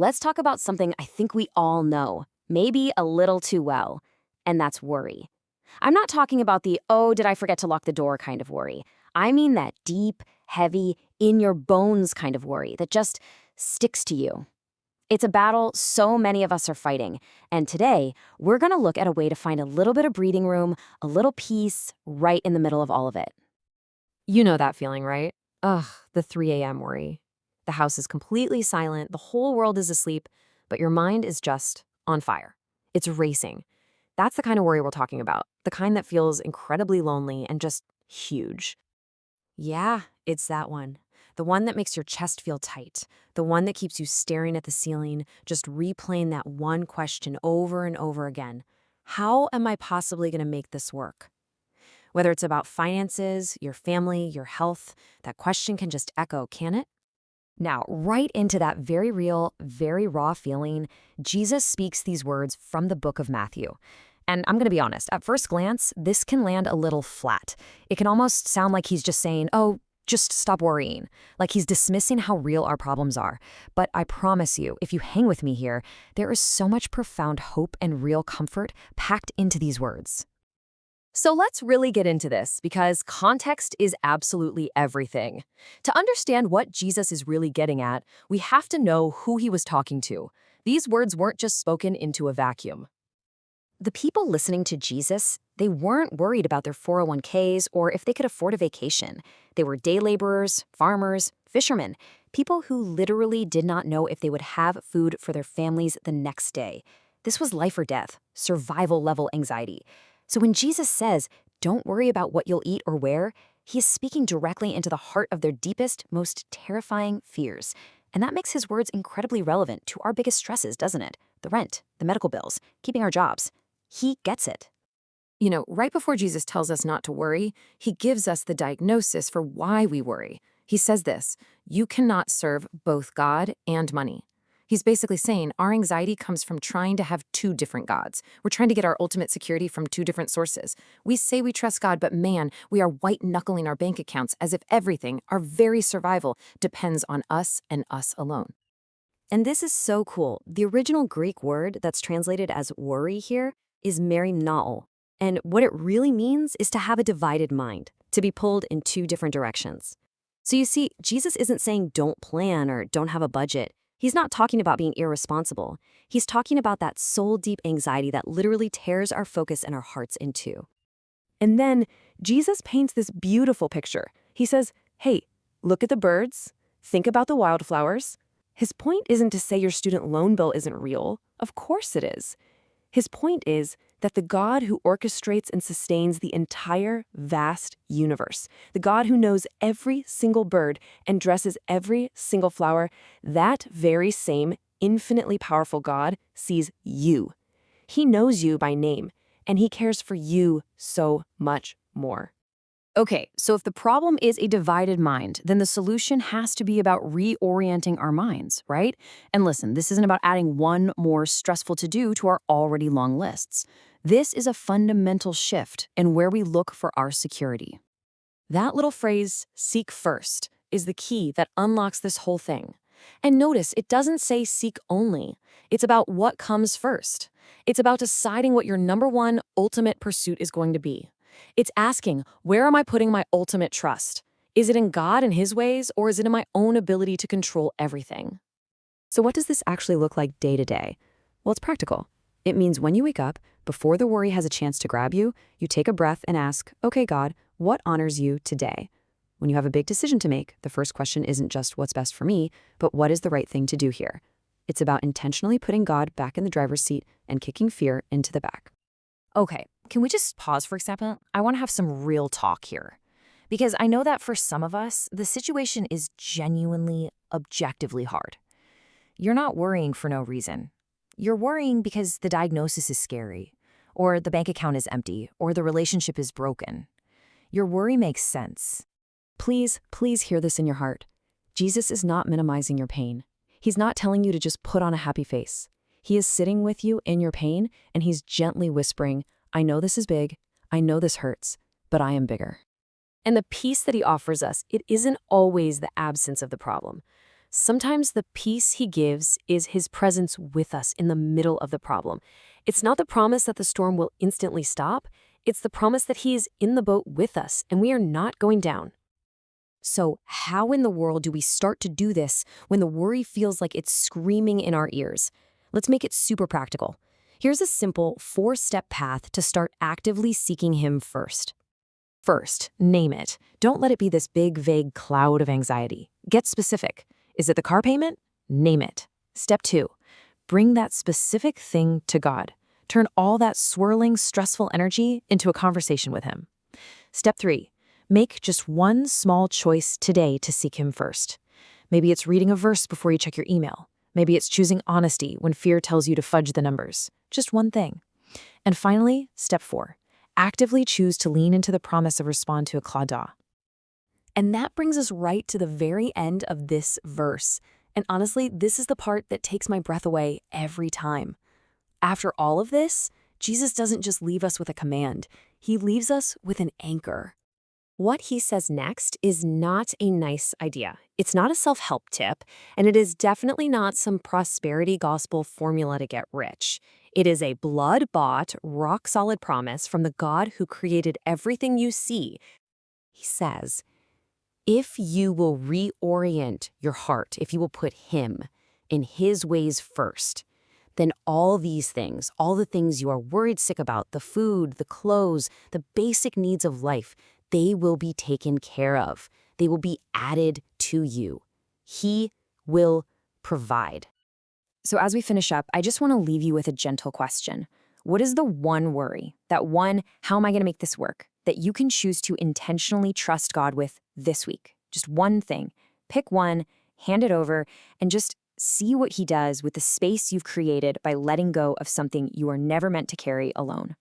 let's talk about something I think we all know, maybe a little too well, and that's worry. I'm not talking about the, oh, did I forget to lock the door kind of worry. I mean that deep, heavy, in your bones kind of worry that just sticks to you. It's a battle so many of us are fighting, and today we're going to look at a way to find a little bit of breathing room, a little peace right in the middle of all of it. You know that feeling, right? Ugh, the 3 a.m. worry. The house is completely silent, the whole world is asleep, but your mind is just on fire. It's racing. That's the kind of worry we're talking about, the kind that feels incredibly lonely and just huge. Yeah, it's that one. The one that makes your chest feel tight. The one that keeps you staring at the ceiling, just replaying that one question over and over again. How am I possibly going to make this work? Whether it's about finances, your family, your health, that question can just echo, can it? Now, right into that very real, very raw feeling, Jesus speaks these words from the book of Matthew. And I'm going to be honest, at first glance, this can land a little flat. It can almost sound like he's just saying, oh, just stop worrying, like he's dismissing how real our problems are. But I promise you, if you hang with me here, there is so much profound hope and real comfort packed into these words. So let's really get into this because context is absolutely everything. To understand what Jesus is really getting at, we have to know who he was talking to. These words weren't just spoken into a vacuum. The people listening to Jesus, they weren't worried about their 401ks or if they could afford a vacation. They were day laborers, farmers, fishermen, people who literally did not know if they would have food for their families the next day. This was life or death, survival level anxiety. So when Jesus says, don't worry about what you'll eat or wear, he is speaking directly into the heart of their deepest, most terrifying fears. And that makes his words incredibly relevant to our biggest stresses, doesn't it? The rent, the medical bills, keeping our jobs. He gets it. You know, right before Jesus tells us not to worry, he gives us the diagnosis for why we worry. He says this, you cannot serve both God and money. He's basically saying our anxiety comes from trying to have two different gods. We're trying to get our ultimate security from two different sources. We say we trust God, but man, we are white-knuckling our bank accounts as if everything, our very survival, depends on us and us alone. And this is so cool. The original Greek word that's translated as worry here is merimnao. And what it really means is to have a divided mind, to be pulled in two different directions. So you see, Jesus isn't saying don't plan or don't have a budget. He's not talking about being irresponsible. He's talking about that soul-deep anxiety that literally tears our focus and our hearts in two. And then Jesus paints this beautiful picture. He says, hey, look at the birds. Think about the wildflowers. His point isn't to say your student loan bill isn't real. Of course it is. His point is that the God who orchestrates and sustains the entire vast universe, the God who knows every single bird and dresses every single flower, that very same infinitely powerful God sees you. He knows you by name, and he cares for you so much more. Okay, so if the problem is a divided mind, then the solution has to be about reorienting our minds, right? And listen, this isn't about adding one more stressful to-do to our already long lists. This is a fundamental shift in where we look for our security. That little phrase, seek first, is the key that unlocks this whole thing. And notice, it doesn't say seek only. It's about what comes first. It's about deciding what your number one ultimate pursuit is going to be. It's asking, where am I putting my ultimate trust? Is it in God and his ways, or is it in my own ability to control everything? So what does this actually look like day to day? Well, it's practical. It means when you wake up, before the worry has a chance to grab you, you take a breath and ask, okay, God, what honors you today? When you have a big decision to make, the first question isn't just what's best for me, but what is the right thing to do here? It's about intentionally putting God back in the driver's seat and kicking fear into the back. Okay, can we just pause for a second? I want to have some real talk here. Because I know that for some of us, the situation is genuinely, objectively hard. You're not worrying for no reason. You're worrying because the diagnosis is scary, or the bank account is empty, or the relationship is broken. Your worry makes sense. Please, please hear this in your heart. Jesus is not minimizing your pain. He's not telling you to just put on a happy face. He is sitting with you in your pain, and he's gently whispering, I know this is big, I know this hurts, but I am bigger. And the peace that he offers us, it isn't always the absence of the problem. Sometimes the peace he gives is his presence with us in the middle of the problem. It's not the promise that the storm will instantly stop, it's the promise that he is in the boat with us and we are not going down. So, how in the world do we start to do this when the worry feels like it's screaming in our ears? Let's make it super practical. Here's a simple 4-step path to start actively seeking him first. First, name it. Don't let it be this big, vague cloud of anxiety. Get specific. Is it the car payment? Name it. Step 2, bring that specific thing to God. Turn all that swirling, stressful energy into a conversation with him. Step 3, make just one small choice today to seek him first. Maybe it's reading a verse before you check your email. Maybe it's choosing honesty when fear tells you to fudge the numbers. Just one thing. And finally, step 4, actively choose to lean into the promise of respond to a clauda. And that brings us right to the very end of this verse. And honestly, this is the part that takes my breath away every time. After all of this, Jesus doesn't just leave us with a command. He leaves us with an anchor. What he says next is not a nice idea. It's not a self-help tip, and it is definitely not some prosperity gospel formula to get rich. It is a blood-bought, rock-solid promise from the God who created everything you see. He says, if you will reorient your heart, if you will put him in his ways first, then all these things, all the things you are worried sick about, the food, the clothes, the basic needs of life, they will be taken care of. They will be added to you. He will provide. So as we finish up, I just want to leave you with a gentle question. What is the one worry, that one, how am I going to make this work, that you can choose to intentionally trust God with this week? Just one thing. Pick one, hand it over, and just see what he does with the space you've created by letting go of something you are never meant to carry alone.